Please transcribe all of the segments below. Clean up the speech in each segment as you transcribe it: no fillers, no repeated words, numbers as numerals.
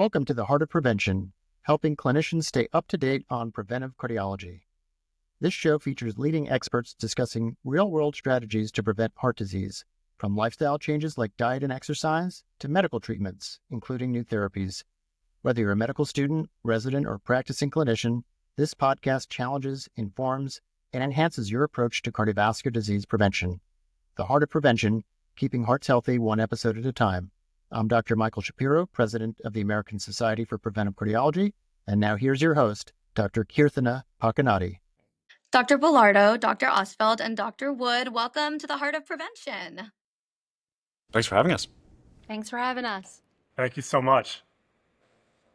Welcome to the Heart of Prevention, helping clinicians stay up to date on preventive cardiology. This show features leading experts discussing real-world strategies to prevent heart disease, from lifestyle changes like diet and exercise to medical treatments, including new therapies. Whether you're a medical student, resident, or practicing clinician, this podcast challenges, informs, and enhances your approach to cardiovascular disease prevention. The Heart of Prevention, keeping hearts healthy one episode at a time. I'm Dr. Michael Shapiro, President of the American Society for Preventive Cardiology, and now here's your host, Dr. Kirthana Pakanati. Dr. Bellardo, Dr. Ostfeld, and Dr. Wood, welcome to the Heart of Prevention. Thanks for having us. Thanks for having us. Thank you so much.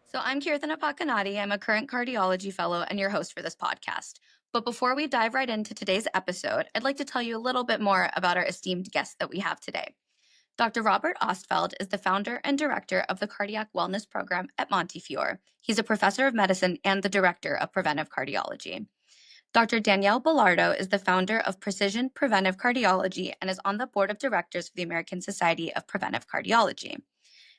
So I'm Kirthana Pakanati. I'm a current cardiology fellow and your host for this podcast. But before we dive right into today's episode, I'd like to tell you a little bit more about our esteemed guest that we have today. Dr. Robert Ostfeld is the founder and director of the Cardiac Wellness Program at Montefiore. He's a professor of medicine and the director of preventive cardiology. Dr. Danielle Bellardo is the founder of Precision Preventive Cardiology and is on the board of directors for the American Society of Preventive Cardiology.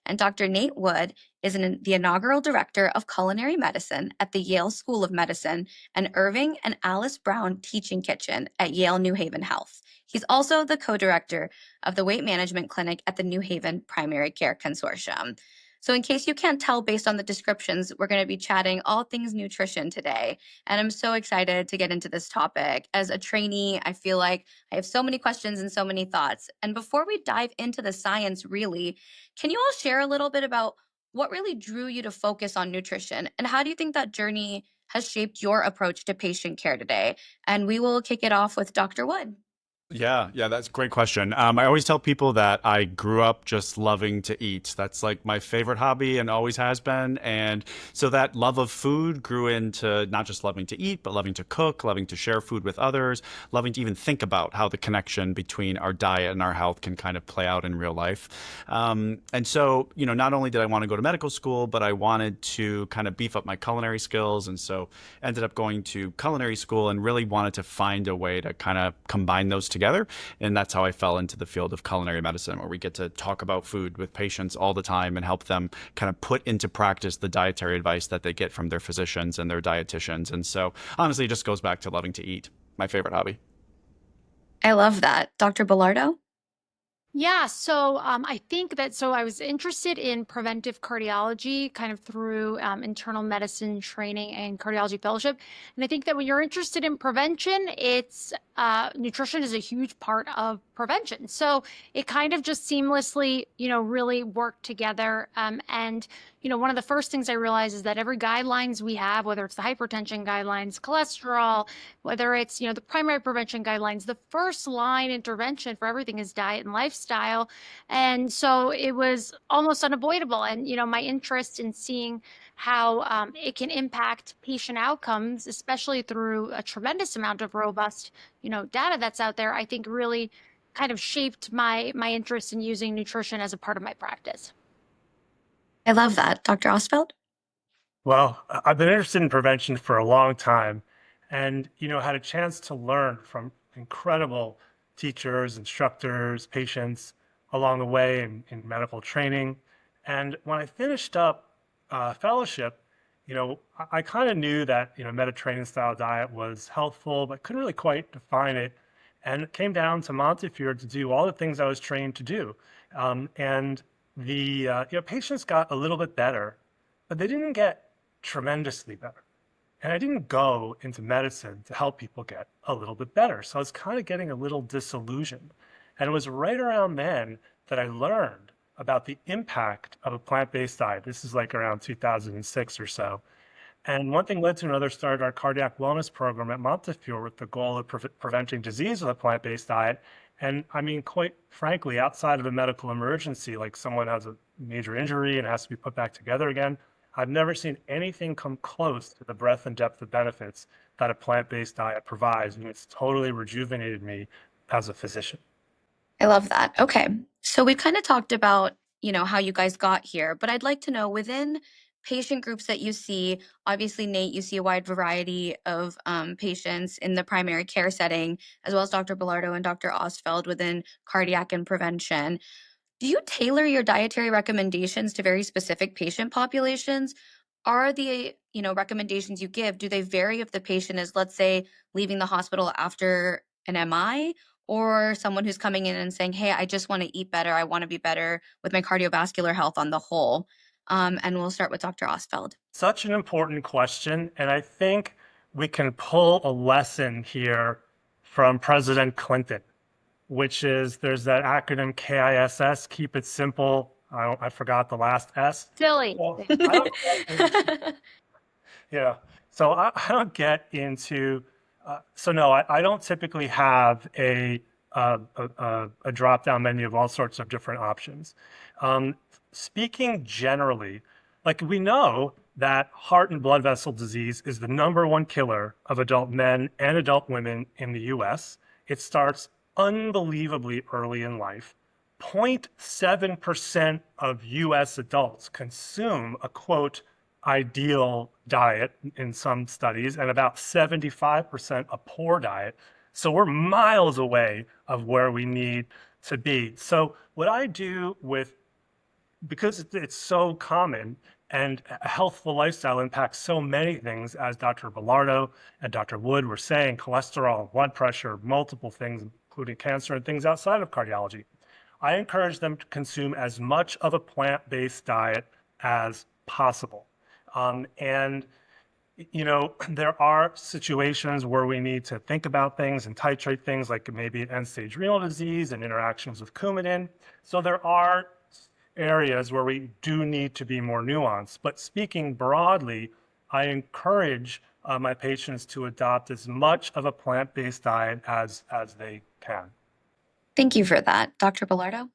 And Dr. Nate Wood is the inaugural director of culinary medicine at the Yale School of Medicine and Irving and Alice Brown Teaching Kitchen at Yale New Haven Health. He's also the co-director of the weight management clinic at the New Haven Primary Care Consortium. So in case you can't tell based on the descriptions, we're going to be chatting all things nutrition today. And I'm so excited to get into this topic. As a trainee, I feel like I have so many questions and so many thoughts. And before we dive into the science, really, can you all share a little bit about what really drew you to focus on nutrition? And how do you think that journey has shaped your approach to patient care today? And we will kick it off with Dr. Wood. Yeah, that's a great question. I always tell people that I grew up just loving to eat. That's like my favorite hobby and always has been. And so that love of food grew into not just loving to eat, but loving to cook, loving to share food with others, loving to even think about how the connection between our diet and our health can kind of play out in real life. And so, not only did I want to go to medical school, but I wanted to kind of beef up my culinary skills. And so ended up going to culinary school and really wanted to find a way to kind of combine those together. And that's how I fell into the field of culinary medicine, where we get to talk about food with patients all the time and help them kind of put into practice the dietary advice that they get from their physicians and their dietitians. And so honestly, it just goes back to loving to eat, my favorite hobby. I love that. Dr. Bellardo? Yeah, so I think that I was interested in preventive cardiology kind of through internal medicine training and cardiology fellowship. And I think that when you're interested in prevention, it's nutrition is a huge part of prevention. So it kind of just seamlessly, really worked together. And one of the first things I realized is that every guidelines we have, whether it's the hypertension guidelines, cholesterol, whether it's, the primary prevention guidelines, the first line intervention for everything is diet and lifestyle. And so it was almost unavoidable. And, my interest in seeing how it can impact patient outcomes, especially through a tremendous amount of robust, data that's out there, I think really kind of shaped my interest in using nutrition as a part of my practice. I love that. Dr. Ostfeld? Well, I've been interested in prevention for a long time and, had a chance to learn from incredible teachers, instructors, patients along the way in medical training. And when I finished up fellowship, I kind of knew that, Mediterranean style diet was healthful, but couldn't really quite define it. And it came down to Montefiore to do all the things I was trained to do. And the patients got a little bit better, but they didn't get tremendously better. And I didn't go into medicine to help people get a little bit better. So I was kind of getting a little disillusioned. And it was right around then that I learned about the impact of a plant-based diet. This is like around 2006 or so. And one thing led to another, started our cardiac wellness program at Montefiore with the goal of preventing disease with a plant-based diet. And I mean, quite frankly, outside of a medical emergency, like someone has a major injury and has to be put back together again, I've never seen anything come close to the breadth and depth of benefits that a plant-based diet provides. And it's totally rejuvenated me as a physician. I love that. Okay. So we've kind of talked about, how you guys got here, but I'd like to know within patient groups that you see, obviously, Nate, you see a wide variety of patients in the primary care setting, as well as Dr. Bellardo and Dr. Ostfeld within cardiac and prevention. Do you tailor your dietary recommendations to very specific patient populations? Are the, recommendations you give, do they vary if the patient is, let's say, leaving the hospital after an MI or someone who's coming in and saying, "Hey, I just want to eat better. I want to be better with my cardiovascular health on the whole." And we'll start with Dr. Osfeld. Such an important question. And I think we can pull a lesson here from President Clinton, which is there's that acronym KISS, keep it simple. I forgot the last S. Silly. Well, yeah. So I don't get into, so no, I don't typically have a drop-down menu of all sorts of different options. Speaking generally, like we know that heart and blood vessel disease is the #1 killer of adult men and adult women in the US. It starts unbelievably early in life. 0.7% of US adults consume a quote ideal diet in some studies, and about 75% a poor diet. So we're miles away of where we need to be. So what I do because it's so common and a healthful lifestyle impacts so many things, as Dr. Bellardo and Dr. Wood were saying, cholesterol, blood pressure, multiple things, including cancer and things outside of cardiology. I encourage them to consume as much of a plant-based diet as possible. And there are situations where we need to think about things and titrate things, like maybe end-stage renal disease and interactions with Coumadin. So there are areas where we do need to be more nuanced. But speaking broadly, I encourage my patients to adopt as much of a plant-based diet as they can. Thank you for that. Dr. Bellardo?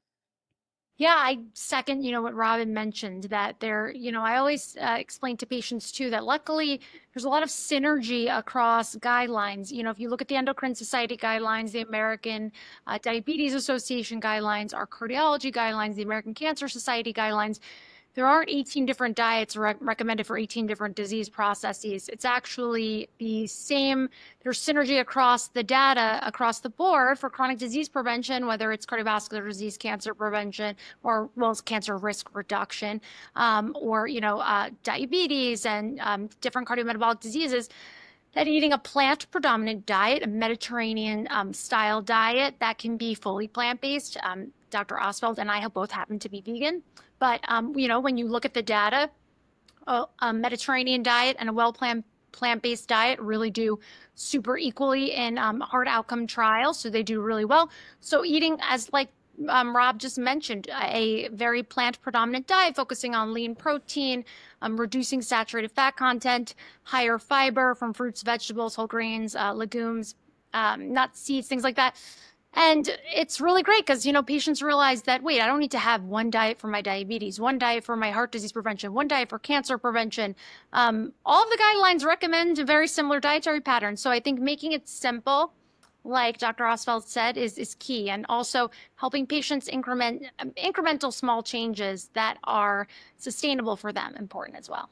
Yeah, I second, what Robin mentioned, that I always explain to patients too that luckily there's a lot of synergy across guidelines. If you look at the Endocrine Society guidelines, the American Diabetes Association guidelines, our cardiology guidelines, the American Cancer Society guidelines, there aren't 18 different diets recommended for 18 different disease processes. It's actually the same. There's synergy across the data, across the board for chronic disease prevention, whether it's cardiovascular disease, cancer prevention, or well as cancer risk reduction, or diabetes and different cardiometabolic diseases. That eating a plant predominant diet, a Mediterranean style diet that can be fully plant-based. Dr. Osfeld and I both happen to be vegan, but when you look at the data, a Mediterranean diet and a plant-based diet really do super equally in hard outcome trials. So they do really well. So eating, as like Rob just mentioned, a very plant predominant diet focusing on lean protein, reducing saturated fat content, higher fiber from fruits, vegetables, whole grains, legumes, nuts, seeds, things like that. And it's really great because, patients realize that, wait, I don't need to have one diet for my diabetes, one diet for my heart disease prevention, one diet for cancer prevention. All of the guidelines recommend a very similar dietary pattern. So I think making it simple, like Dr. Osfeld said, is key. And also helping patients incremental small changes that are sustainable for them, important as well.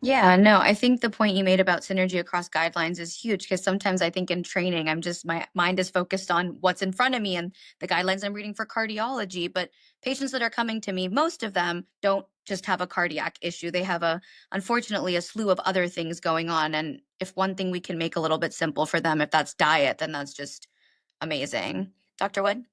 Yeah, no, I think the point you made about synergy across guidelines is huge because sometimes I think in training, my mind is focused on what's in front of me and the guidelines I'm reading for cardiology. But patients that are coming to me, most of them don't just have a cardiac issue. They have unfortunately, a slew of other things going on. And if one thing we can make a little bit simple for them, if that's diet, then that's just amazing. Dr. Wood?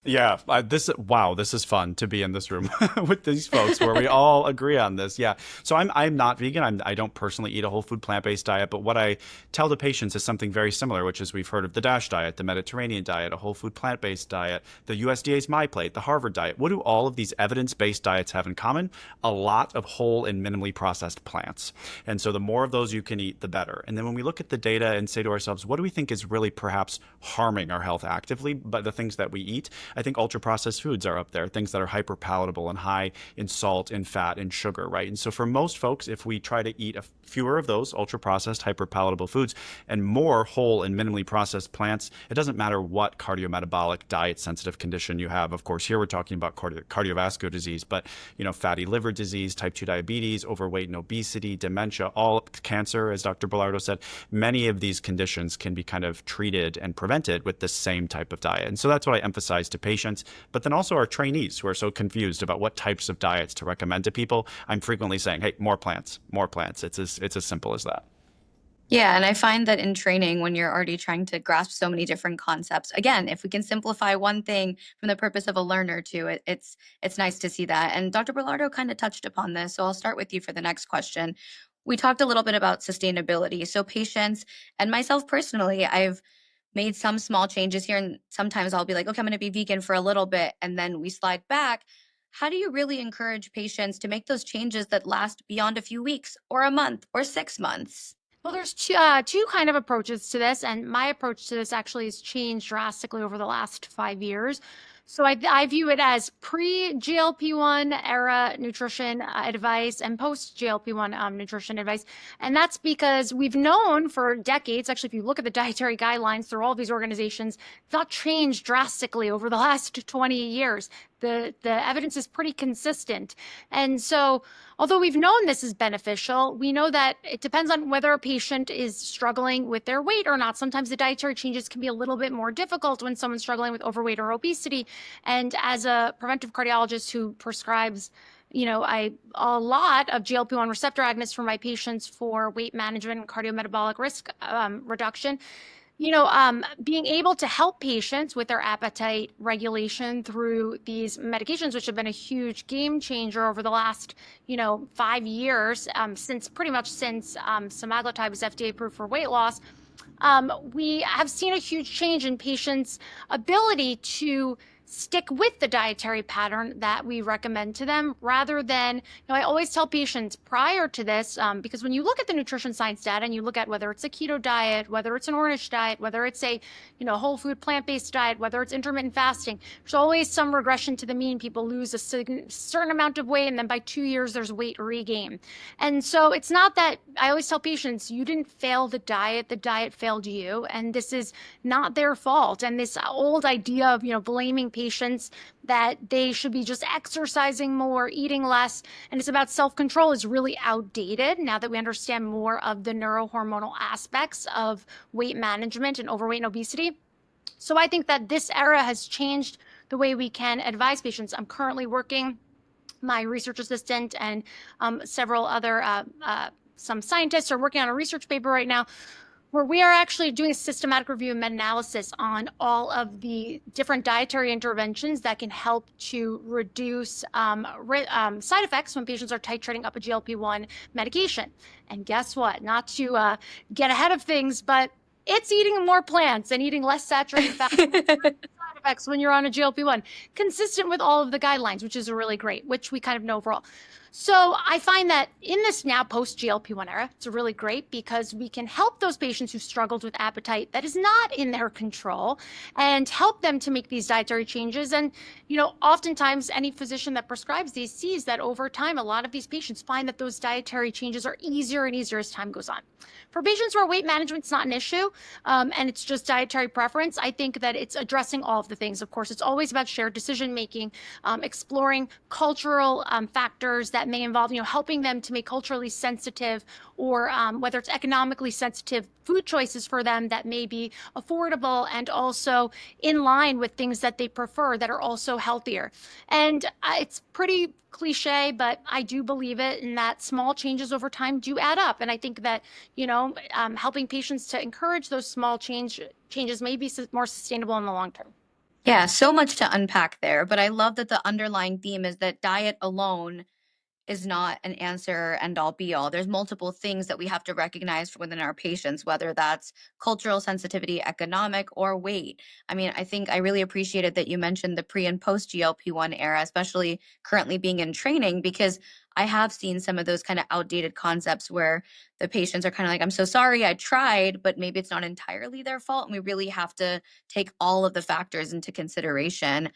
Yeah, this is fun to be in this room with these folks where we all agree on this. Yeah, so I'm not vegan. I don't personally eat a whole food plant-based diet, but what I tell the patients is something very similar, which is we've heard of the DASH diet, the Mediterranean diet, a whole food plant-based diet, the USDA's MyPlate, the Harvard diet. What do all of these evidence-based diets have in common? A lot of whole and minimally processed plants, and so the more of those you can eat, the better. And then when we look at the data and say to ourselves, what do we think is really perhaps harming our health actively, but the things that we eat? I think ultra processed foods are up there, things that are hyper palatable and high in salt and fat and sugar, right? And so for most folks, if we try to eat fewer of those ultra processed, hyper palatable foods and more whole and minimally processed plants, it doesn't matter what cardiometabolic diet sensitive condition you have. Of course, here we're talking about cardiovascular disease, but fatty liver disease, type 2 diabetes, overweight and obesity, dementia, all cancer, as Dr. Bellardo said, many of these conditions can be kind of treated and prevented with the same type of diet. And so that's what I emphasize to to patients, but then also our trainees who are so confused about what types of diets to recommend to people. I'm frequently saying, hey, more plants, more plants. It's as simple as that. Yeah, and I find that in training, when you're already trying to grasp so many different concepts, again, if we can simplify one thing from the purpose of a learner to it, it's nice to see that. And Dr. Bellardo kind of touched upon this, so I'll start with you for the next question. We talked a little bit about sustainability. So patients and myself personally, I've made some small changes here, and sometimes I'll be like, okay, I'm going to be vegan for a little bit, and then we slide back. How do you really encourage patients to make those changes that last beyond a few weeks or a month or 6 months? Well, there's two kind of approaches to this, and my approach to this actually has changed drastically over the last 5 years. So I view it as pre-GLP-1 era nutrition advice and post-GLP-1 nutrition advice. And that's because we've known for decades, actually, if you look at the dietary guidelines through all these organizations, it's not changed drastically over the last 20 years. The evidence is pretty consistent. And so although we've known this is beneficial, we know that it depends on whether a patient is struggling with their weight or not. Sometimes the dietary changes can be a little bit more difficult when someone's struggling with overweight or obesity. And as a preventive cardiologist who prescribes a lot of GLP-1 receptor agonists for my patients for weight management and cardiometabolic risk reduction, being able to help patients with their appetite regulation through these medications, which have been a huge game changer over the last, 5 years, since semaglutide was FDA approved for weight loss. We have seen a huge change in patients' ability to stick with the dietary pattern that we recommend to them rather than, I always tell patients prior to this, because when you look at the nutrition science data and you look at whether it's a keto diet, whether it's an Ornish diet, whether it's a, whole food plant-based diet, whether it's intermittent fasting, there's always some regression to the mean. People lose a certain amount of weight and then by 2 years there's weight regain. And so it's not that, I always tell patients, you didn't fail the diet failed you, and this is not their fault. And this old idea of, blaming patients that they should be just exercising more, eating less, and it's about self-control is really outdated now that we understand more of the neurohormonal aspects of weight management and overweight and obesity. So I think that this era has changed the way we can advise patients. I'm currently working, my research assistant and several other some scientists are working on a research paper right now where we are actually doing a systematic review and meta-analysis on all of the different dietary interventions that can help to reduce side effects when patients are titrating up a GLP-1 medication. And guess what? Not to get ahead of things, but it's eating more plants and eating less saturated fat side effects when you're on a GLP-1, consistent with all of the guidelines, which is really great, which we kind of know overall. So I find that in this now post GLP-1 era, it's really great because we can help those patients who struggled with appetite that is not in their control and help them to make these dietary changes. And, oftentimes any physician that prescribes these sees that over time, a lot of these patients find that those dietary changes are easier and easier as time goes on. For patients where weight management's not an issue and it's just dietary preference, I think that it's addressing all of the things. Of course, it's always about shared decision making, exploring cultural factors that may involve, helping them to make culturally sensitive or whether it's economically sensitive food choices for them that may be affordable and also in line with things that they prefer that are also healthier. And it's pretty cliche, but I do believe it, and that small changes over time do add up. And I think that, helping patients to encourage those small changes may be more sustainable in the long term. Yeah, so much to unpack there, but I love that the underlying theme is that diet alone is not an answer end all be all. There's multiple things that we have to recognize within our patients, whether that's cultural sensitivity, economic, or weight. I mean, I think I really appreciated that you mentioned the pre and post GLP-1 era, especially currently being in training, because I have seen some of those kind of outdated concepts where the patients are kind of like, I'm so sorry, I tried, but maybe it's not entirely their fault. And we really have to take all of the factors into consideration.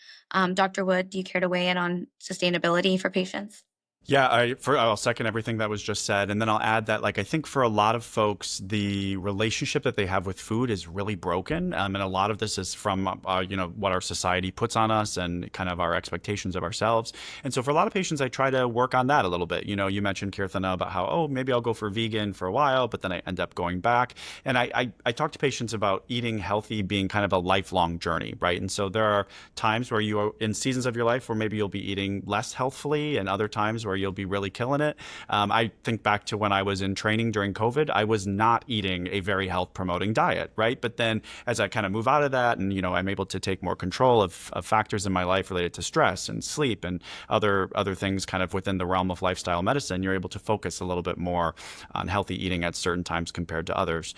Dr. Wood, do you care to weigh in on sustainability for patients? Yeah, I'll second everything that was just said, and then I'll add that, like, I think for a lot of folks, the relationship that they have with food is really broken, and a lot of this is from what our society puts on us and kind of our expectations of ourselves. And so, for a lot of patients, I try to work on that a little bit. You mentioned, Kirthana, about how, oh, maybe I'll go for vegan for a while, but then I end up going back. And I talk to patients about eating healthy being kind of a lifelong journey, right? And so there are times where you are in seasons of your life where maybe you'll be eating less healthfully, and other times where you'll be really killing it. I think back to when I was in training during COVID, I was not eating a very health promoting diet, right? But then as I kind of move out of that, and I'm able to take more control of factors in my life related to stress and sleep and other things kind of within the realm of lifestyle medicine, you're able to focus a little bit more on healthy eating at certain times compared to others.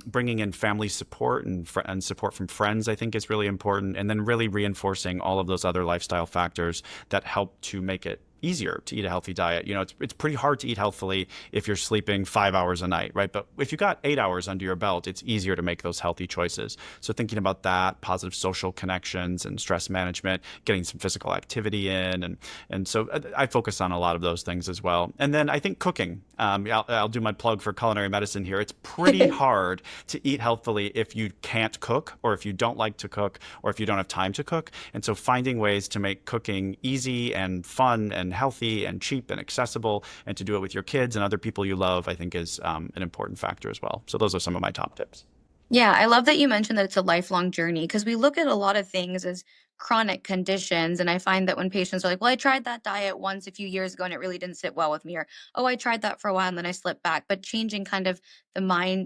Bringing in family support and support from friends, I think, is really important, and then really reinforcing all of those other lifestyle factors that help to make it easier to eat a healthy diet. It's pretty hard to eat healthily if you're sleeping 5 hours a night, right? But if you got 8 hours under your belt, it's easier to make those healthy choices. So thinking about that, positive social connections and stress management, getting some physical activity in, and so I focus on a lot of those things as well. And then I think cooking. I'll do my plug for culinary medicine here. It's pretty hard to eat healthfully if you can't cook, or if you don't like to cook, or if you don't have time to cook. And so finding ways to make cooking easy and fun and healthy and cheap and accessible, and to do it with your kids and other people you love, I think is an important factor as well. So those are some of my top tips. Yeah, I love that you mentioned that it's a lifelong journey because we look at a lot of things as chronic conditions. And I find that when patients are like, well, I tried that diet once a few years ago and it really didn't sit well with me, or, oh, I tried that for a while and then I slipped back. But changing kind of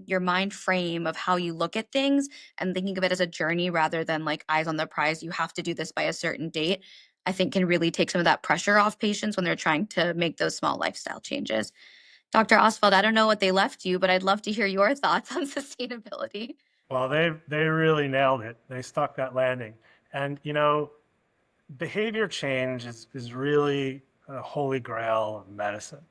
your mind frame of how you look at things and thinking of it as a journey rather than like eyes on the prize, you have to do this by a certain date, I think can really take some of that pressure off patients when they're trying to make those small lifestyle changes. Dr. Oswald, I don't know what they left you, but I'd love to hear your thoughts on sustainability. Well, they really nailed it. They stuck that landing. And behavior change is really a holy grail of medicine.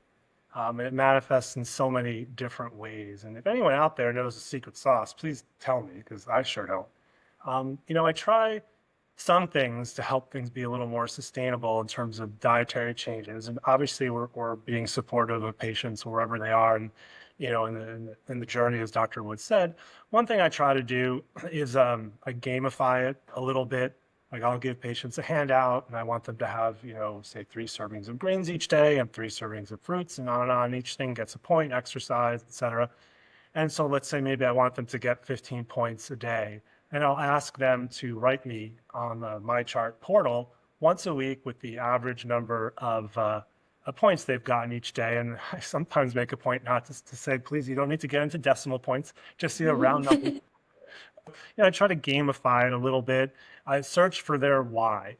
It manifests in so many different ways. And if anyone out there knows the secret sauce, please tell me, because I sure don't. I try some things to help things be a little more sustainable in terms of dietary changes. And obviously, we're being supportive of patients wherever they are, and in the journey, as Dr. Wood said. One thing I try to do is I gamify it a little bit. Like, I'll give patients a handout, and I want them to have, say 3 servings of greens each day and 3 servings of fruits, and on and on. Each thing gets a point, exercise, etc. And so let's say maybe I want them to get 15 points a day. And I'll ask them to write me on the MyChart portal once a week with the average number of points they've gotten each day. And I sometimes make a point not to say, please, you don't need to get into decimal points, just round numbers. I try to gamify it a little bit. I search for their why,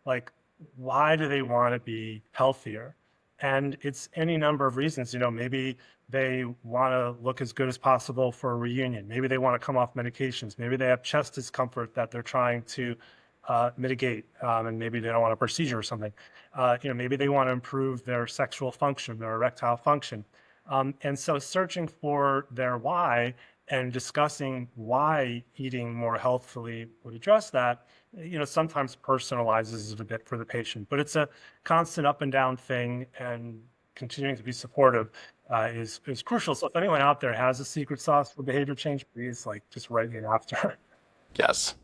like, why do they want to be healthier? And it's any number of reasons. Maybe they want to look as good as possible for a reunion. Maybe they want to come off medications. Maybe they have chest discomfort that they're trying to mitigate, and maybe they don't want a procedure or something. Maybe they want to improve their sexual function, their erectile function. And so searching for their why and discussing why eating more healthfully would address that, sometimes personalizes it a bit for the patient. But it's a constant up and down thing, and continuing to be supportive is crucial. So if anyone out there has a secret sauce for behavior change, please just write me after. Yes.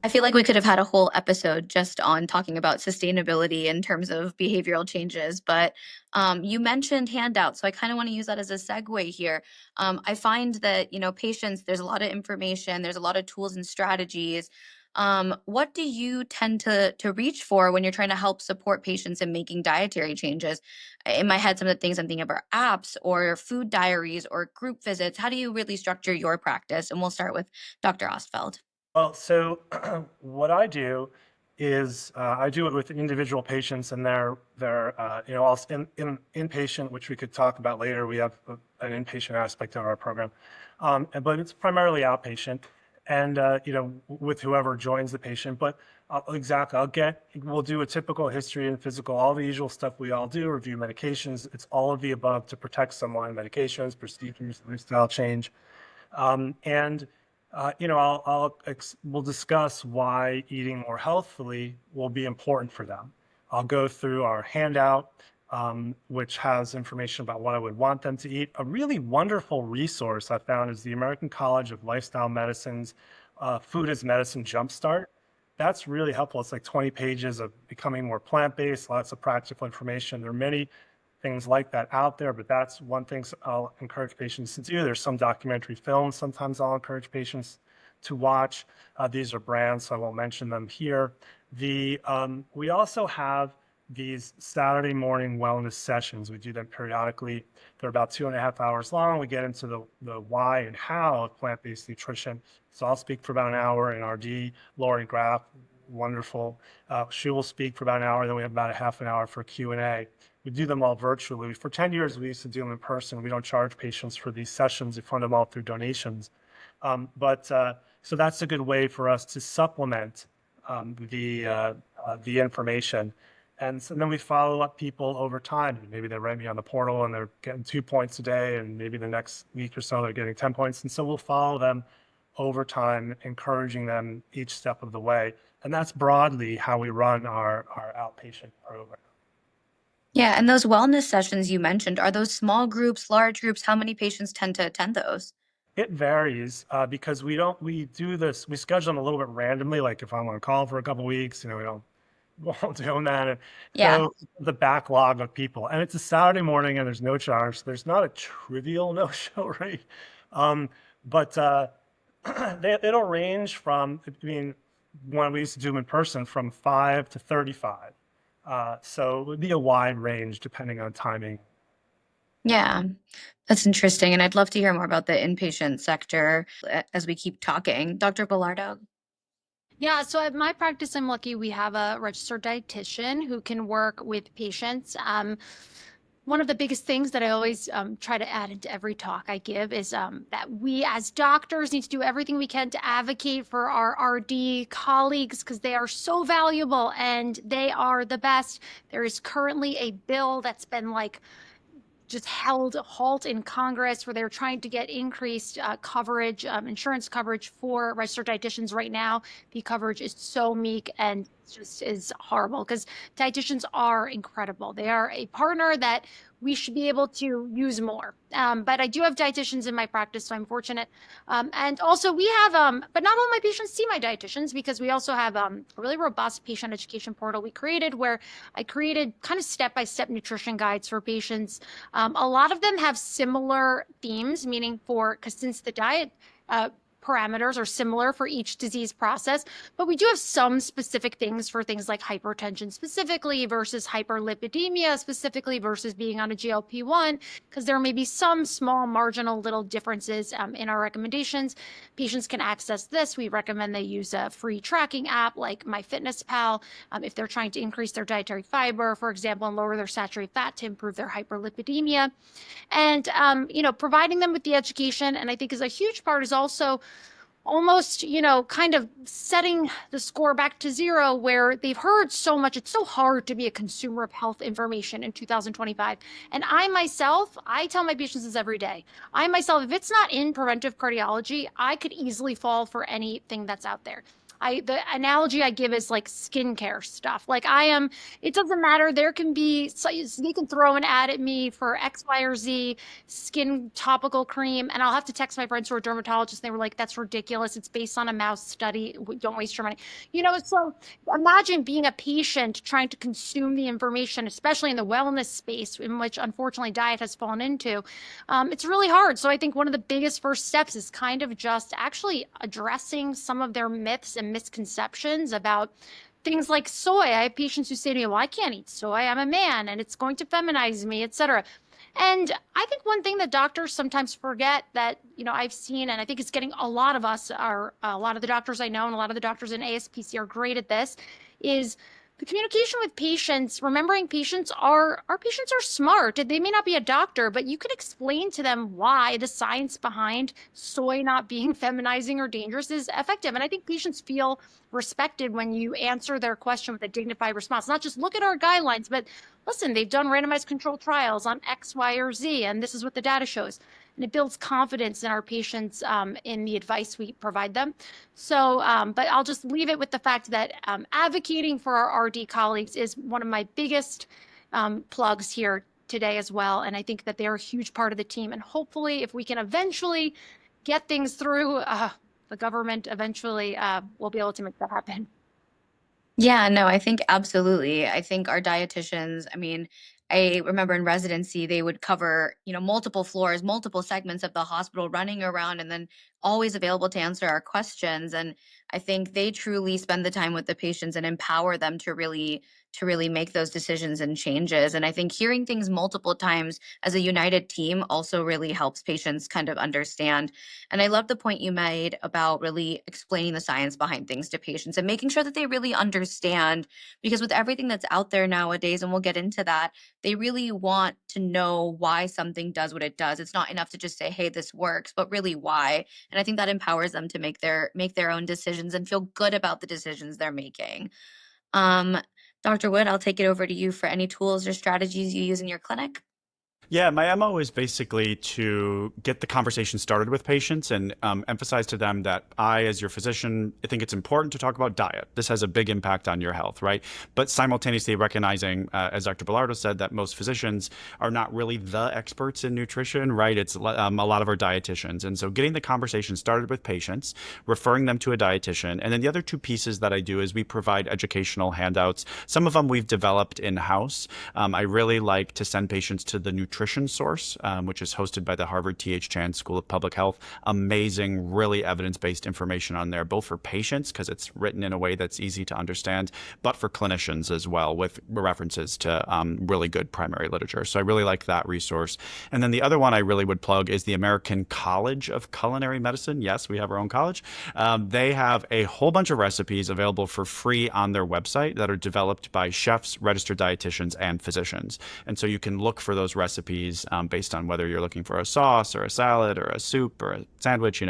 I feel like we could have had a whole episode just on talking about sustainability in terms of behavioral changes, but you mentioned handouts, so I kind of want to use that as a segue here. I find that patients, there's a lot of information, there's a lot of tools and strategies. What do you tend to reach for when you're trying to help support patients in making dietary changes? In my head, some of the things I'm thinking of are apps or food diaries or group visits. How do you really structure your practice? And we'll start with Dr. Ostfeld. Well, so what I do is I do it with individual patients and their also inpatient, which we could talk about later. We have an inpatient aspect of our program, but it's primarily outpatient, and with whoever joins the patient. But exactly, we'll do a typical history and physical, all the usual stuff we all do, review medications. It's all of the above to protect someone: medications, procedures, lifestyle change. And we'll discuss why eating more healthfully will be important for them. I'll go through our handout, which has information about what I would want them to eat. A really wonderful resource I found is the American College of Lifestyle Medicine's Food as Medicine Jumpstart. That's really helpful. It's like 20 pages of becoming more plant-based, lots of practical information. There are many things like that out there, but that's one thing I'll encourage patients to do. There's some documentary films sometimes I'll encourage patients to watch. These are brands, so I won't mention them here. We also have these Saturday morning wellness sessions. We do them periodically. They're about 2.5 hours long. We get into the why and how of plant-based nutrition. So I'll speak for about an hour, and RD, Lauren Graff, wonderful. She will speak for about an hour. Then we have about a half an hour for Q&A. We do them all virtually. For 10 years, we used to do them in person. We don't charge patients for these sessions. We fund them all through donations. So that's a good way for us to supplement the information. And so then we follow up people over time. Maybe they write me on the portal and they're getting 2 points a day, and maybe the next week or so they're getting 10 points. And so we'll follow them over time, encouraging them each step of the way. And that's broadly how we run our outpatient program. Yeah, and those wellness sessions you mentioned, are those small groups, large groups? How many patients tend to attend those? It varies because we do this, we schedule them a little bit randomly. Like if I'm on call for a couple of weeks, we won't do that. And Yeah. so the backlog of people, and it's a Saturday morning and there's no charge. So there's not a trivial no-show rate. But it'll range from, when we used to do them in person, from 5 to 35. So it would be a wide range depending on timing. Yeah, that's interesting. And I'd love to hear more about the inpatient sector as we keep talking. Dr. Bellardo? Yeah, so at my practice, I'm lucky we have a registered dietitian who can work with patients. One of the biggest things that I always try to add into every talk I give is that we as doctors need to do everything we can to advocate for our RD colleagues because they are so valuable and they are the best. There is currently a bill that's been just held halt in Congress where they're trying to get increased coverage, insurance coverage for registered dietitians right now. The coverage is so meek and just is horrible because dietitians are incredible. They are a partner that we should be able to use more. But I do have dietitians in my practice, so I'm fortunate. And also we have, but not all my patients see my dietitians because we also have a really robust patient education portal we created where I created kind of step-by-step nutrition guides for patients. A lot of them have similar themes, meaning because since the diet parameters are similar for each disease process, but we do have some specific things for things like hypertension specifically versus hyperlipidemia specifically versus being on a GLP-1, because there may be some small marginal little differences in our recommendations. Patients can access this. We recommend they use a free tracking app like MyFitnessPal if they're trying to increase their dietary fiber, for example, and lower their saturated fat to improve their hyperlipidemia. And, providing them with the education, and I think is a huge part, is also almost, kind of setting the score back to zero where they've heard so much. It's so hard to be a consumer of health information in 2025. And I tell my patients this every day. If it's not in preventive cardiology, I could easily fall for anything that's out there. The analogy I give is like skincare stuff. It doesn't matter. They can throw an ad at me for X, Y, or Z skin topical cream, and I'll have to text my friends who are dermatologists. And they were like, "That's ridiculous. It's based on a mouse study. Don't waste your money." So imagine being a patient trying to consume the information, especially in the wellness space, in which unfortunately diet has fallen into. It's really hard. So I think one of the biggest first steps is kind of just actually addressing some of their myths and misconceptions about things like soy. I have patients who say to me, "Well, I can't eat soy. I'm a man and it's going to feminize me, etc." And I think one thing that doctors sometimes forget that, I've seen, and I think it's getting a lot of the doctors I know and a lot of the doctors in ASPC are great at this, is the communication with patients, remembering our patients are smart. They may not be a doctor, but you can explain to them why the science behind soy not being feminizing or dangerous is effective. And I think patients feel respected when you answer their question with a dignified response, not just look at our guidelines, but listen, they've done randomized controlled trials on X, Y, or Z, and this is what the data shows. and it builds confidence in our patients in the advice we provide them. So, but I'll just leave it with the fact that advocating for our RD colleagues is one of my biggest plugs here today as well. And I think that they're a huge part of the team. And hopefully, if we can eventually get things through the government, eventually we'll be able to make that happen. Yeah, no, I think absolutely. I think our dietitians, I mean, I remember in residency, they would cover, multiple floors, multiple segments of the hospital, running around and then always available to answer our questions. And I think they truly spend the time with the patients and empower them to really make those decisions and changes. And I think hearing things multiple times as a united team also really helps patients kind of understand. And I love the point you made about really explaining the science behind things to patients and making sure that they really understand, because with everything that's out there nowadays, and we'll get into that, they really want to know why something does what it does. It's not enough to just say, "Hey, this works," but really why. And I think that empowers them to make their own decisions and feel good about the decisions they're making. Um, Dr. Wood, I'll take it over to you for any tools or strategies you use in your clinic. Yeah, my MO is basically to get the conversation started with patients and emphasize to them that I, as your physician, I think it's important to talk about diet. This has a big impact on your health, right? But simultaneously recognizing, as Dr. Bellardo said, that most physicians are not really the experts in nutrition, right? It's a lot of our dietitians. And so getting the conversation started with patients, referring them to a dietitian. And then the other two pieces that I do is we provide educational handouts. Some of them we've developed in-house. I really like to send patients to the nutrition source, which is hosted by the Harvard T.H. Chan School of Public Health. Amazing, really evidence-based information on there, both for patients, because it's written in a way that's easy to understand, but for clinicians as well, with references to really good primary literature. So I really like that resource. And then the other one I really would plug is the American College of Culinary Medicine. Yes, we have our own college. They have a whole bunch of recipes available for free on their website that are developed by chefs, registered dietitians, and physicians. And so you can look for those recipes based on whether you're looking for a sauce or a salad or a soup or a sandwich,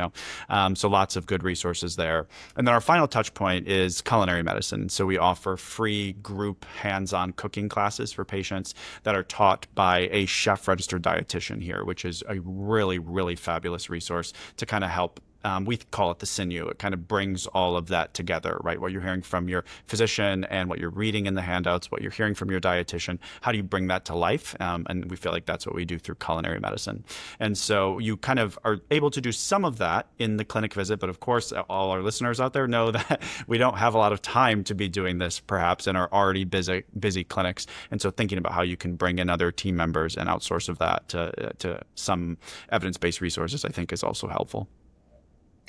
So lots of good resources there. And then our final touch point is culinary medicine. So we offer free group hands-on cooking classes for patients that are taught by a chef registered dietitian here, which is a really, really fabulous resource to kind of help. We call it the sinew. It kind of brings all of that together, right? What you're hearing from your physician and what you're reading in the handouts, what you're hearing from your dietitian, how do you bring that to life? And we feel like that's what we do through culinary medicine. And so you kind of are able to do some of that in the clinic visit. But of course, all our listeners out there know that we don't have a lot of time to be doing this perhaps and are already busy clinics. And so thinking about how you can bring in other team members and outsource of that to some evidence-based resources, I think is also helpful.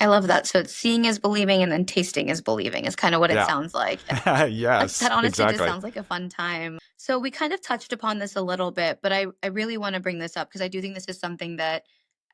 I love that. So it's seeing is believing and then tasting is believing is kind of what it Yeah. sounds like. Yes, That honestly just exactly. sounds like a fun time. So we kind of touched upon this a little bit, but I really want to bring this up because I do think this is something that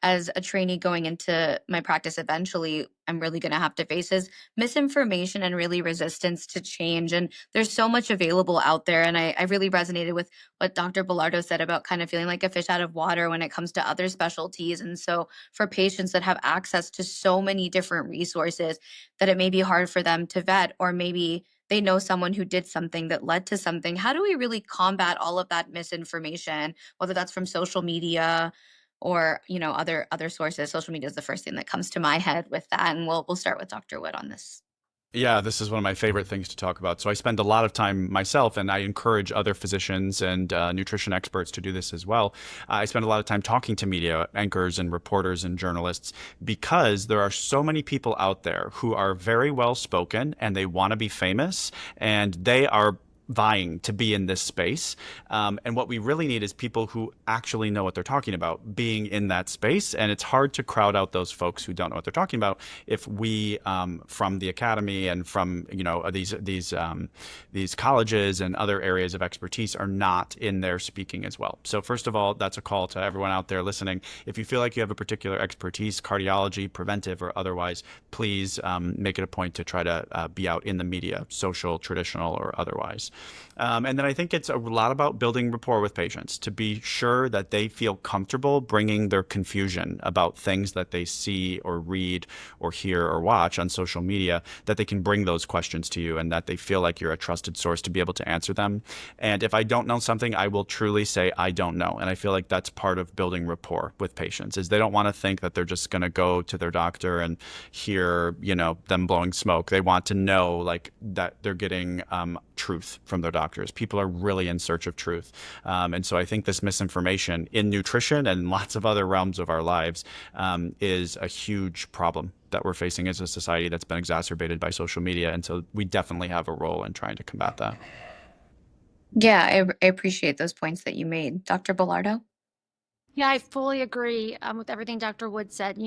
as a trainee going into my practice eventually, I'm really going to have to face is misinformation and really resistance to change. And there's so much available out there. And I really resonated with what Dr. Bellardo said about kind of feeling like a fish out of water when it comes to other specialties. And so for patients that have access to so many different resources, that it may be hard for them to vet, or maybe they know someone who did something that led to something. How do we really combat all of that misinformation, whether that's from social media or other sources? Social media is the first thing that comes to my head with that, and we'll start with Dr. Wood on this. Yeah, this is one of my favorite things to talk about. So I spend a lot of time myself, and I encourage other physicians and nutrition experts to do this as well. I spend a lot of time talking to media anchors and reporters and journalists because there are so many people out there who are very well spoken and they want to be famous, and they are vying to be in this space. And what we really need is people who actually know what they're talking about being in that space. And it's hard to crowd out those folks who don't know what they're talking about if we, from the academy and from these colleges and other areas of expertise, are not in there speaking as well. So first of all, that's a call to everyone out there listening. If you feel like you have a particular expertise, cardiology, preventive, or otherwise, please make it a point to try to be out in the media, social, traditional, or otherwise. And then I think it's a lot about building rapport with patients to be sure that they feel comfortable bringing their confusion about things that they see or read or hear or watch on social media, that they can bring those questions to you and that they feel like you're a trusted source to be able to answer them. And if I don't know something, I will truly say, I don't know. And I feel like that's part of building rapport with patients is they don't want to think that they're just going to go to their doctor and hear, them blowing smoke. They want to know like that they're getting truth from their doctors. People are really in search of truth. And so I think this misinformation in nutrition and lots of other realms of our lives is a huge problem that we're facing as a society that's been exacerbated by social media. And so we definitely have a role in trying to combat that. Yeah, I appreciate those points that you made. Dr. Bellardo? Yeah, I fully agree with everything Dr. Wood said.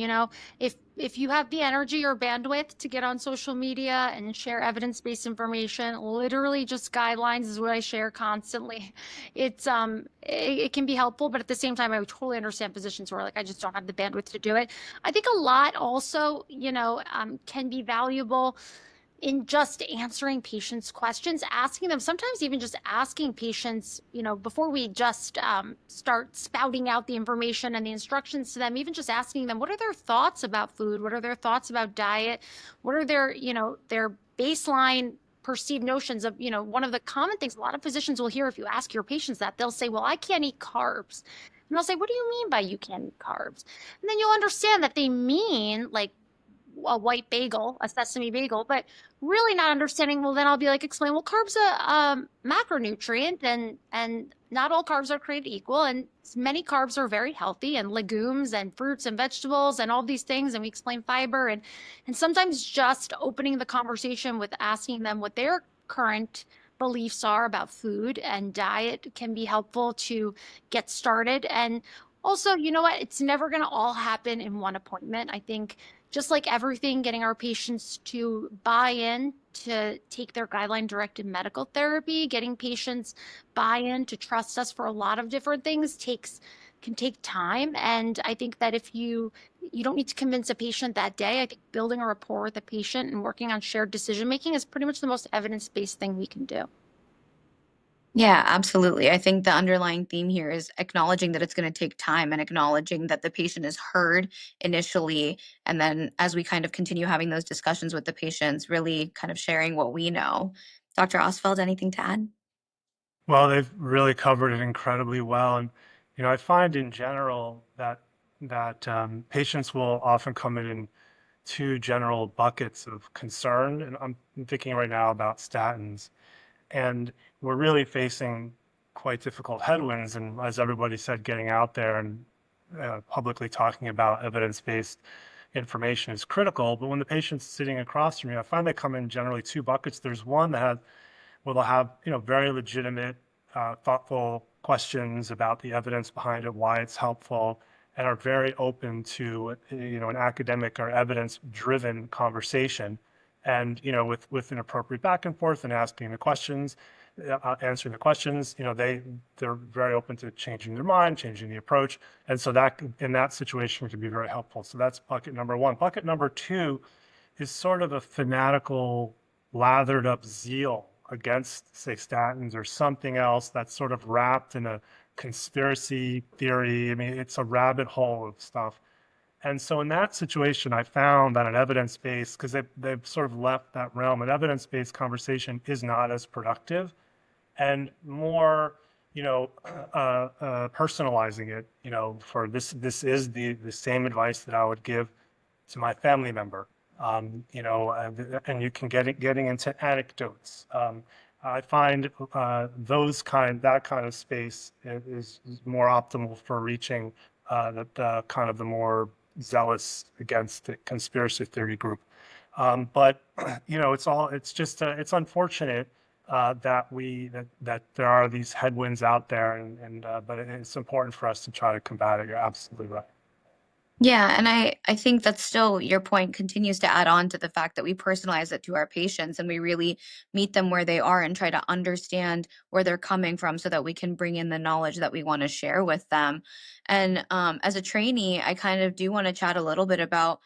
If you have the energy or bandwidth to get on social media and share evidence-based information, literally just guidelines is what I share constantly. It can be helpful, but at the same time, I would totally understand positions where like I just don't have the bandwidth to do it. I think a lot also, can be valuable in just answering patients' questions, asking them, sometimes even just asking patients, before we just start spouting out the information and the instructions to them, even just asking them, what are their thoughts about food? What are their thoughts about diet? What are their baseline perceived notions of, one of the common things a lot of physicians will hear if you ask your patients that, they'll say, well, I can't eat carbs. And I'll say, what do you mean by you can't eat carbs? And then you'll understand that they mean like a white bagel, a sesame bagel, but really not understanding. Well, then I'll be like, explain. Well, carbs a macronutrient, and not all carbs are created equal, and many carbs are very healthy, and legumes and fruits and vegetables and all these things. And we explain fiber, and sometimes just opening the conversation with asking them what their current beliefs are about food and diet can be helpful to get started. And also, you know what? It's never going to all happen in one appointment. I think just like everything, getting our patients to buy in to take their guideline directed medical therapy, getting patients buy in to trust us for a lot of different things can take time. And I think that if you don't need to convince a patient that day, I think building a rapport with the patient and working on shared decision making is pretty much the most evidence-based thing we can do. Yeah, absolutely. I think the underlying theme here is acknowledging that it's going to take time and acknowledging that the patient is heard initially. And then as we kind of continue having those discussions with the patients, really kind of sharing what we know. Dr. Osfeld, anything to add? Well, they've really covered it incredibly well. And, I find in general that patients will often come in two general buckets of concern. And I'm thinking right now about statins. And we're really facing quite difficult headwinds. And as everybody said, getting out there and publicly talking about evidence-based information is critical. But when the patient's sitting across from me, I find they come in generally two buckets. There's one that has well, they'll have very legitimate, thoughtful questions about the evidence behind it, why it's helpful, and are very open to an academic or evidence-driven conversation, and with an appropriate back and forth and asking the questions, answering the questions. They're very open to changing their mind, changing the approach, and so that in that situation can be very helpful. So that's bucket number one. Bucket number two is sort of a fanatical, lathered up zeal against, say, statins or something else that's sort of wrapped in a conspiracy theory. I mean, it's a rabbit hole of stuff. And so in that situation, I found that an evidence-based, because they've sort of left that realm, an evidence-based conversation is not as productive and more, personalizing it, for this is the same advice that I would give to my family member. And you can getting into anecdotes. I find that kind of space is more optimal for reaching the kind of the more zealous against the conspiracy theory group. But it's unfortunate that there are these headwinds out there, and but it's important for us to try to combat it. You're absolutely right. Yeah, and I think that still your point continues to add on to the fact that we personalize it to our patients and we really meet them where they are and try to understand where they're coming from so that we can bring in the knowledge that we want to share with them. And as a trainee, I kind of do want to chat a little bit about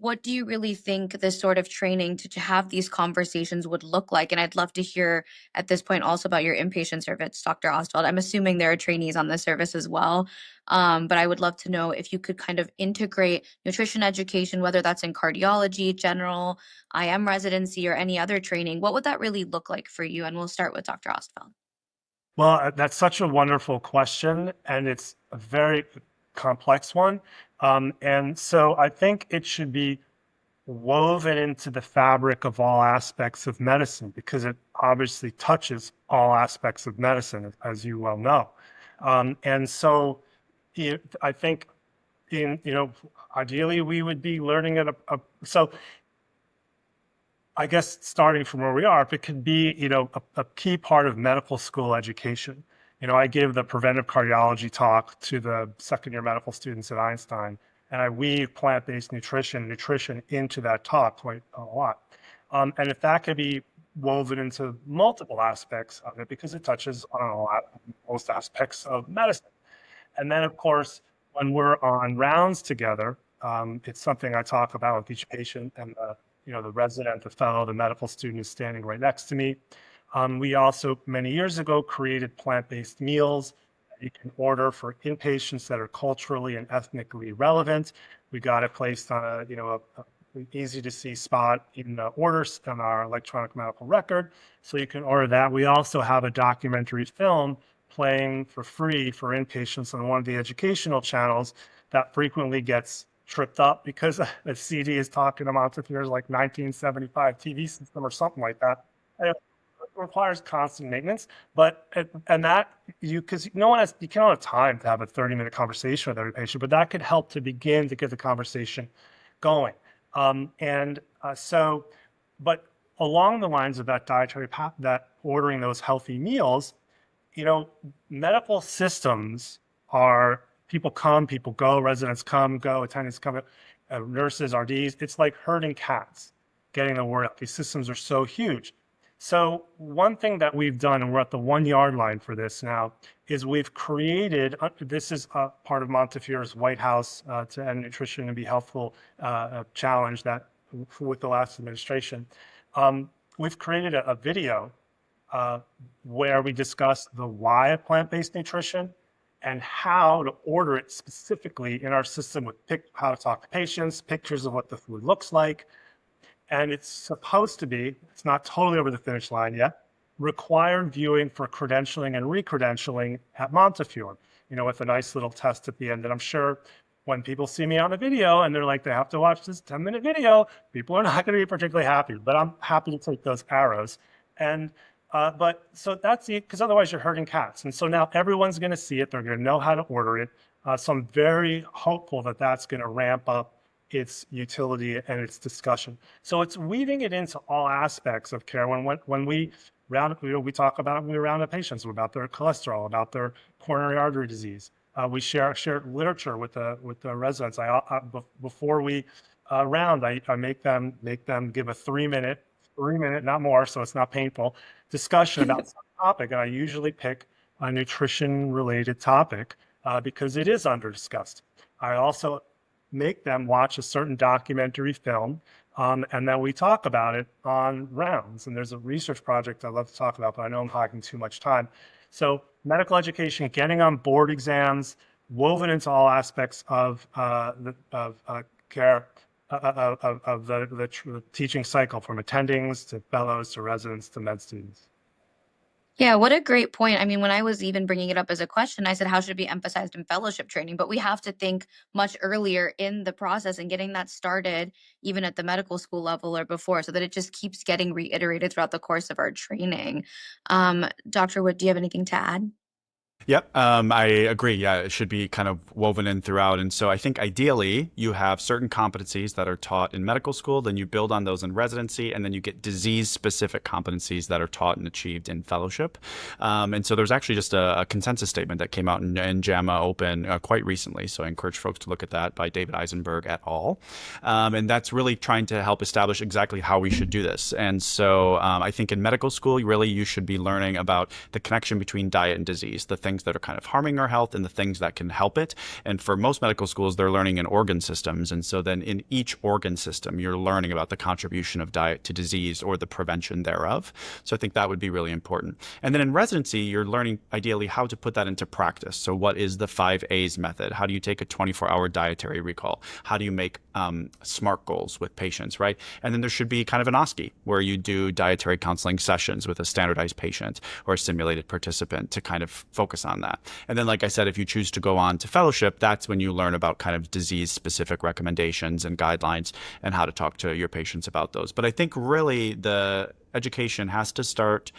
what do you really think this sort of training to have these conversations would look like? And I'd love to hear at this point also about your inpatient service, Dr. Ostwald. I'm assuming there are trainees on this service as well. But I would love to know if you could kind of integrate nutrition education, whether that's in cardiology, general, IM residency, or any other training. What would that really look like for you? And we'll start with Dr. Ostwald. Well, that's such a wonderful question, and it's a very complex one. And so I think it should be woven into the fabric of all aspects of medicine because it obviously touches all aspects of medicine, as you well know. And so I think ideally we would be learning at so I guess starting from where we are, if it could be, a key part of medical school education. I gave the preventive cardiology talk to the second year medical students at Einstein, and I weave plant-based nutrition into that talk quite a lot. And if that could be woven into multiple aspects of it, because it touches on most aspects of medicine. And then, of course, when we're on rounds together, it's something I talk about with each patient, and the resident, the fellow, the medical student is standing right next to me. We also, many years ago, created plant-based meals that you can order for inpatients that are culturally and ethnically relevant. We got it placed on an easy to see spot in the orders on our electronic medical record, so you can order that. We also have a documentary film playing for free for inpatients on one of the educational channels that frequently gets tripped up because the CD is talking about Montefiore's like 1975 TV system or something like that. And it requires constant maintenance, because you can't have time to have a 30-minute conversation with every patient, but that could help to begin to get the conversation going. But along the lines of that dietary path, that ordering those healthy meals, medical systems are people come, people go, residents come, go, attendants come, nurses, RDs. It's like herding cats, getting the word out. These systems are so huge. So one thing that we've done, and we're at the 1 yard line for this now, is we've created, this is a part of Montefiore's White House to End Nutrition and Be Healthful challenge that with the last administration. We've created a video where we discuss the why of plant-based nutrition and how to order it specifically in our system with how to talk to patients, pictures of what the food looks like. And it's supposed to be, it's not totally over the finish line yet, required viewing for credentialing and re-credentialing at Montefiore, with a nice little test at the end. And I'm sure when people see me on a video and they're like, they have to watch this 10-minute video, people are not going to be particularly happy, but I'm happy to take those arrows. And so that's it, because otherwise you're herding cats. And so now everyone's going to see it. They're going to know how to order it. So I'm very hopeful that that's going to ramp up its utility and its discussion. So it's weaving it into all aspects of care. When we talk about when we round up patients about their cholesterol, about their coronary artery disease. We share literature with the residents. Before we round, I make them give a 3-minute, not more, so it's not painful, discussion about some topic. And I usually pick a nutrition-related topic because it is under-discussed. I also make them watch a certain documentary film, and then we talk about it on rounds. And there's a research project I'd love to talk about, but I know I'm talking too much time. So medical education, getting on board exams, woven into all aspects of care, of the teaching cycle, from attendings to fellows to residents to med students. Yeah, what a great point. I mean, when I was even bringing it up as a question, I said, how should it be emphasized in fellowship training? But we have to think much earlier in the process and getting that started, even at the medical school level or before, so that it just keeps getting reiterated throughout the course of our training. Dr. Wood, do you have anything to add? Yep, I agree. Yeah, it should be kind of woven in throughout. And so I think ideally you have certain competencies that are taught in medical school, then you build on those in residency, and then you get disease-specific competencies that are taught and achieved in fellowship. And so there's actually just a consensus statement that came out in JAMA Open quite recently. So I encourage folks to look at that, by David Eisenberg et al. And that's really trying to help establish exactly how we should do this. And so I think in medical school, you should be learning about the connection between diet and disease, the things things that are kind of harming our health and the things that can help it. And for most medical schools, they're learning in organ systems. And so then in each organ system, you're learning about the contribution of diet to disease or the prevention thereof. So I think that would be really important. And then in residency, you're learning ideally how to put that into practice. So what is the 5 A's method? How do you take a 24-hour dietary recall? How do you make SMART goals with patients, right? And then there should be kind of an OSCE where you do dietary counseling sessions with a standardized patient or a simulated participant to kind of focus on that. And then, like I said, if you choose to go on to fellowship, that's when you learn about kind of disease-specific recommendations and guidelines and how to talk to your patients about those. But I think really the education has to start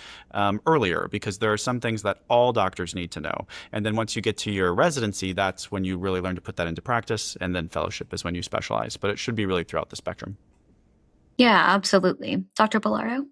earlier, because there are some things that all doctors need to know. And then once you get to your residency, that's when you really learn to put that into practice. And then fellowship is when you specialize. But it should be really throughout the spectrum. Yeah, absolutely. Dr. Bilardo?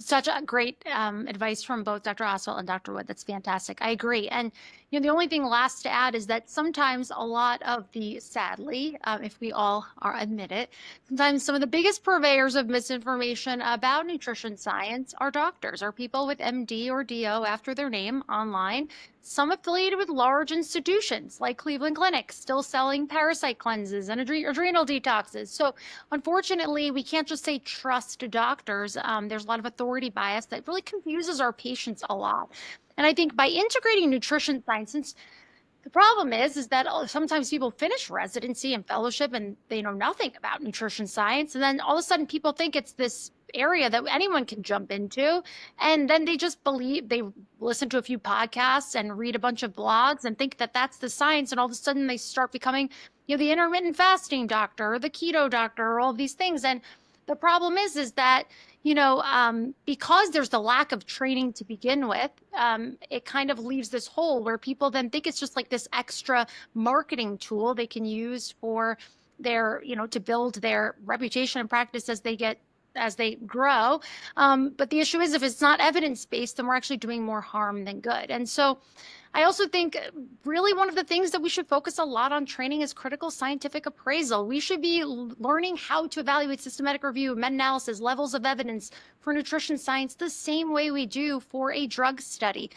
Such a great advice from both Dr. Oswald and Dr. Wood. That's fantastic. I agree. And the only thing last to add is that sometimes a lot of the, sadly, if we all admit it, sometimes some of the biggest purveyors of misinformation about nutrition science are doctors, or people with MD or DO after their name online. Some affiliated with large institutions like Cleveland Clinic, still selling parasite cleanses and adrenal detoxes. So unfortunately, we can't just say trust doctors. There's a lot of authority bias that really confuses our patients a lot. And I think by integrating nutrition science, since the problem is that sometimes people finish residency and fellowship and they know nothing about nutrition science. And then all of a sudden people think it's this area that anyone can jump into. And then they just believe, they listen to a few podcasts and read a bunch of blogs and think that that's the science. And all of a sudden they start becoming, the intermittent fasting doctor or the keto doctor or all of these things. And the problem is that, because there's the lack of training to begin with, it kind of leaves this hole where people then think it's just like this extra marketing tool they can use for their, to build their reputation and practice as they grow. But the issue is, if it's not evidence-based, then we're actually doing more harm than good. And so I also think really one of the things that we should focus a lot on training is critical scientific appraisal. We should be learning how to evaluate systematic review, meta-analysis, levels of evidence for nutrition science the same way we do for a drug study.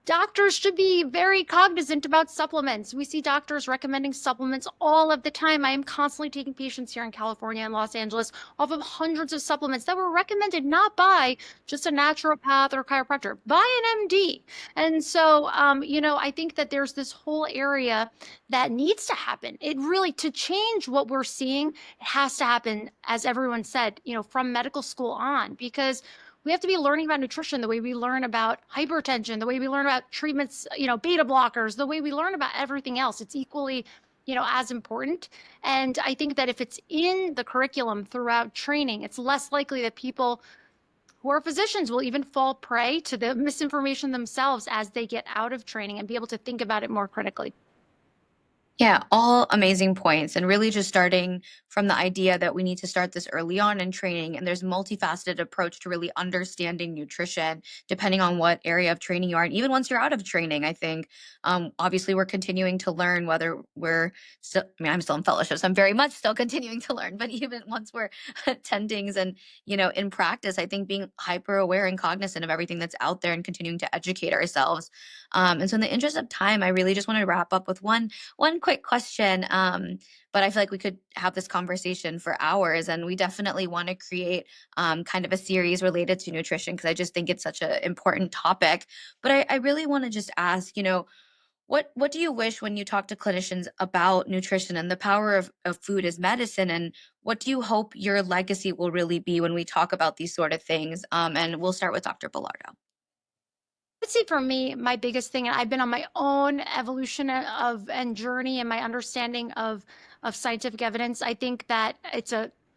Doctors should be very cognizant about supplements. We see doctors recommending supplements all of the time. I am constantly taking patients here in California and Los Angeles off of hundreds of supplements that were recommended not by just a naturopath or chiropractor, by an MD. And so, I think that there's this whole area that needs to happen. It really, to change what we're seeing, it has to happen, as everyone said, from medical school on, because we have to be learning about nutrition the way we learn about hypertension, the way we learn about treatments, beta blockers, the way we learn about everything else. It's equally, as important. And I think that if it's in the curriculum throughout training, it's less likely that people who are physicians will even fall prey to the misinformation themselves as they get out of training and be able to think about it more critically. Yeah, all amazing points. And really just starting from the idea that we need to start this early on in training. And there's a multifaceted approach to really understanding nutrition, depending on what area of training you are. And even once you're out of training, I think, obviously we're continuing to learn, whether we're still, I'm still in fellowship, so I'm very much still continuing to learn. But even once we're attendings and, in practice, I think being hyper aware and cognizant of everything that's out there and continuing to educate ourselves. And so in the interest of time, I really just want to wrap up with one quick question, but I feel like we could have this conversation for hours, and we definitely want to create kind of a series related to nutrition, because I just think it's such an important topic. But I really want to just ask, what do you wish when you talk to clinicians about nutrition and the power of food as medicine? And what do you hope your legacy will really be when we talk about these sort of things? And we'll start with Dr. Bilardo. I'd say for me, my biggest thing, and I've been on my own evolution and journey and my understanding of scientific evidence. I think that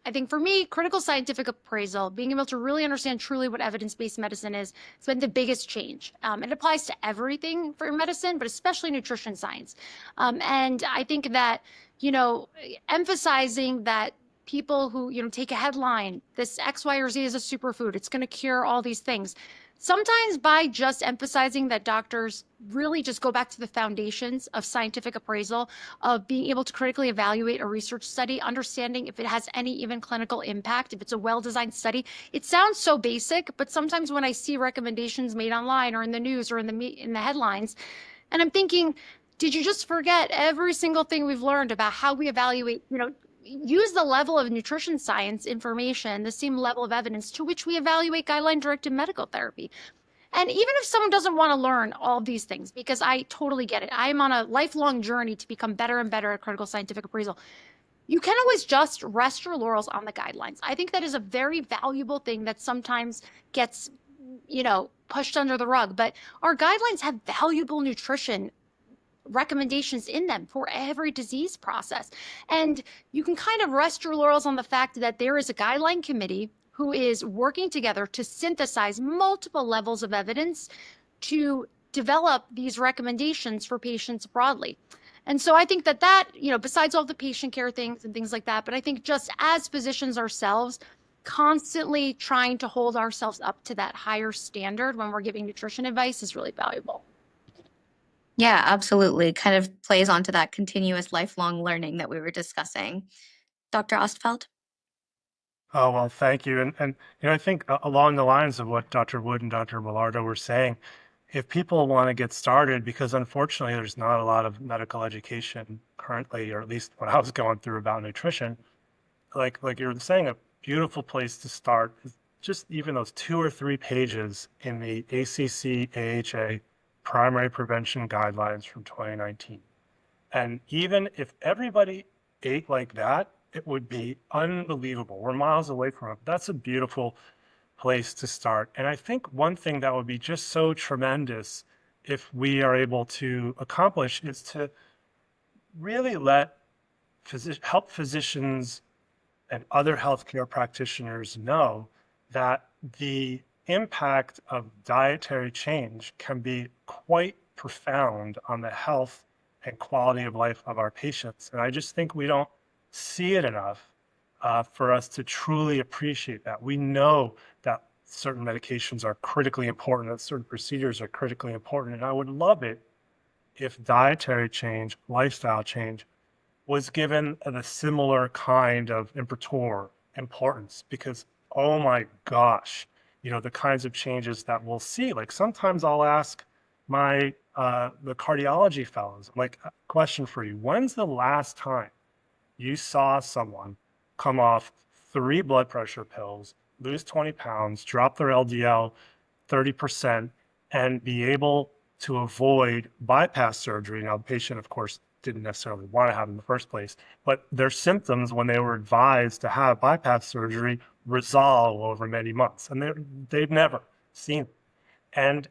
I think for me, critical scientific appraisal, being able to really understand truly what evidence-based medicine is, has been the biggest change. It applies to everything for medicine, but especially nutrition science. And I think that, emphasizing that people who, take a headline, this X, Y, or Z is a superfood, it's going to cure all these things. sometimes by just emphasizing that doctors really just go back to the foundations of scientific appraisal, of being able to critically evaluate a research study, understanding if it has any even clinical impact, if it's a well-designed study. It sounds so basic, but sometimes when I see recommendations made online or in the news or in the headlines, and I'm thinking, did you just forget every single thing we've learned about how we evaluate, use the level of nutrition science information, the same level of evidence to which we evaluate guideline-directed medical therapy. And even if someone doesn't want to learn all of these things, because I totally get it, I'm on a lifelong journey to become better and better at critical scientific appraisal. You can always just rest your laurels on the guidelines. I think that is a very valuable thing that sometimes gets, pushed under the rug. But our guidelines have valuable nutrition recommendations in them for every disease process. And you can kind of rest your laurels on the fact that there is a guideline committee who is working together to synthesize multiple levels of evidence to develop these recommendations for patients broadly. And so I think that, besides all the patient care things and things like that, but I think just as physicians ourselves, constantly trying to hold ourselves up to that higher standard when we're giving nutrition advice is really valuable. Yeah, absolutely. Kind of plays onto that continuous lifelong learning that we were discussing. Dr. Ostfeld? Oh, well, thank you. And I think along the lines of what Dr. Wood and Dr. Millardo were saying, if people want to get started, because unfortunately there's not a lot of medical education currently, or at least when I was going through about nutrition, like you were saying, a beautiful place to start is just even those 2 or 3 pages in the ACC AHA Primary Prevention Guidelines from 2019. And even if everybody ate like that, it would be unbelievable. We're miles away from it. That's a beautiful place to start. And I think one thing that would be just so tremendous if we are able to accomplish is to really let help physicians and other healthcare practitioners know that the impact of dietary change can be quite profound on the health and quality of life of our patients. And I just think we don't see it enough for us to truly appreciate that. We know that certain medications are critically important, that certain procedures are critically important. And I would love it if dietary change, lifestyle change, was given a similar kind of imprimatur importance, because oh my gosh, the kinds of changes that we'll see. Like sometimes I'll ask my the cardiology fellows, like, a question for you: when's the last time you saw someone come off 3 blood pressure pills, lose 20 pounds, drop their LDL 30%, and be able to avoid bypass surgery? Now, the patient, of course, didn't necessarily want to have in the first place, but their symptoms when they were advised to have bypass surgery resolve over many months, and they've never seen it.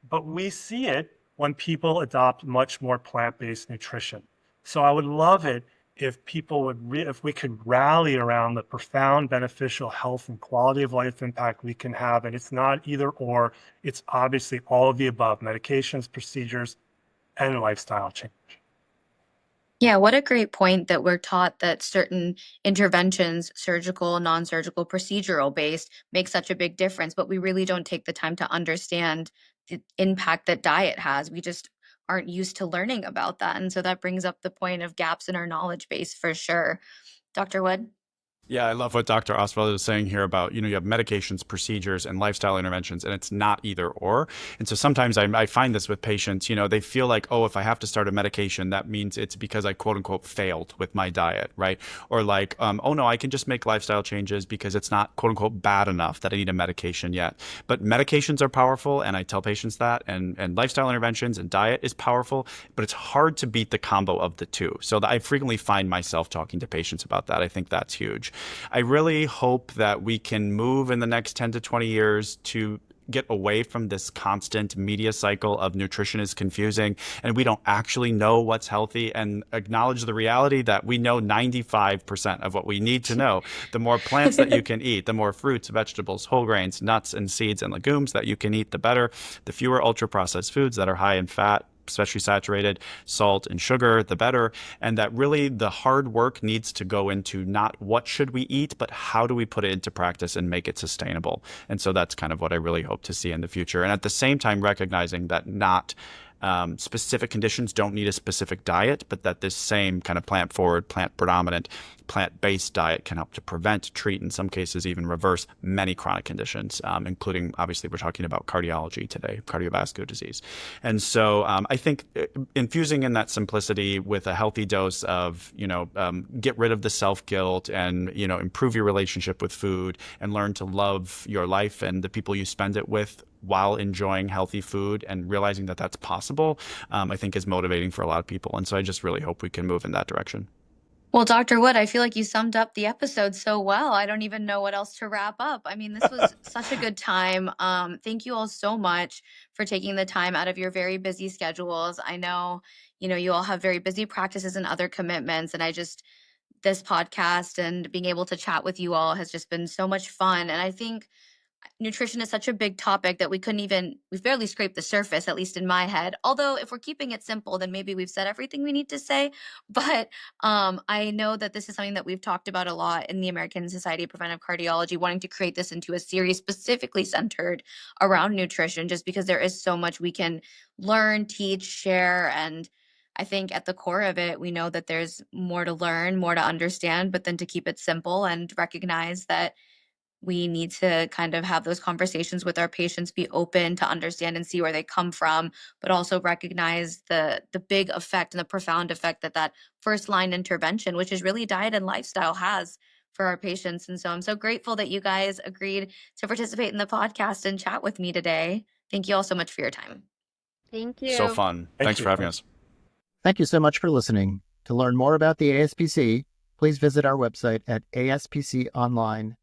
But we see it when people adopt much more plant-based nutrition. So I would love it if people if we could rally around the profound beneficial health and quality of life impact we can have. And it's not either or, it's obviously all of the above: medications, procedures, and lifestyle change. Yeah, what a great point that we're taught that certain interventions, surgical, non-surgical, procedural based, make such a big difference, but we really don't take the time to understand the impact that diet has. We just aren't used to learning about that. And so that brings up the point of gaps in our knowledge base for sure. Dr. Wood? Yeah, I love what Dr. Oswald is saying here about, you have medications, procedures, and lifestyle interventions, and it's not either or. And so sometimes I find this with patients, they feel like, oh, if I have to start a medication, that means it's because I quote unquote failed with my diet, right? Or like, oh no, I can just make lifestyle changes because it's not quote unquote bad enough that I need a medication yet. But medications are powerful, and I tell patients that, and lifestyle interventions and diet is powerful, but it's hard to beat the combo of the two. So I frequently find myself talking to patients about that. I think that's huge. I really hope that we can move in the next 10 to 20 years to get away from this constant media cycle of nutrition is confusing and we don't actually know what's healthy, and acknowledge the reality that we know 95% of what we need to know. The more plants that you can eat, the more fruits, vegetables, whole grains, nuts, and seeds and legumes that you can eat, the better. The fewer ultra processed foods that are high in fat, especially saturated, salt and sugar, the better. And that really the hard work needs to go into not what should we eat, but how do we put it into practice and make it sustainable. And so that's kind of what I really hope to see in the future. And at the same time, recognizing that not specific conditions don't need a specific diet, but that this same kind of plant forward, plant predominant, plant-based diet can help to prevent, treat, in some cases even reverse many chronic conditions, including, obviously, we're talking about cardiology today, cardiovascular disease. And so I think infusing in that simplicity with a healthy dose of, get rid of the self-guilt and, improve your relationship with food and learn to love your life and the people you spend it with while enjoying healthy food and realizing that that's possible, I think is motivating for a lot of people. And so I just really hope we can move in that direction. Well, Dr. Wood, I feel like you summed up the episode so well. I don't even know what else to wrap up. I mean, this was such a good time. Thank you all so much for taking the time out of your very busy schedules. I know, you all have very busy practices and other commitments, and this podcast and being able to chat with you all has just been so much fun. And I think nutrition is such a big topic that we've barely scraped the surface, at least in my head. Although if we're keeping it simple, then maybe we've said everything we need to say. But I know that this is something that we've talked about a lot in the American Society of Preventive Cardiology, wanting to create this into a series specifically centered around nutrition, just because there is so much we can learn, teach, share. And I think at the core of it, we know that there's more to learn, more to understand, but then to keep it simple and recognize that we need to kind of have those conversations with our patients, be open to understand and see where they come from, but also recognize the big effect and the profound effect that first line intervention, which is really diet and lifestyle, has for our patients. And so I'm so grateful that you guys agreed to participate in the podcast and chat with me today. Thank you all so much for your time. Thank you. So fun. Thanks for having us. Thank you so much for listening. To learn more about the ASPC, please visit our website at aspconline.org.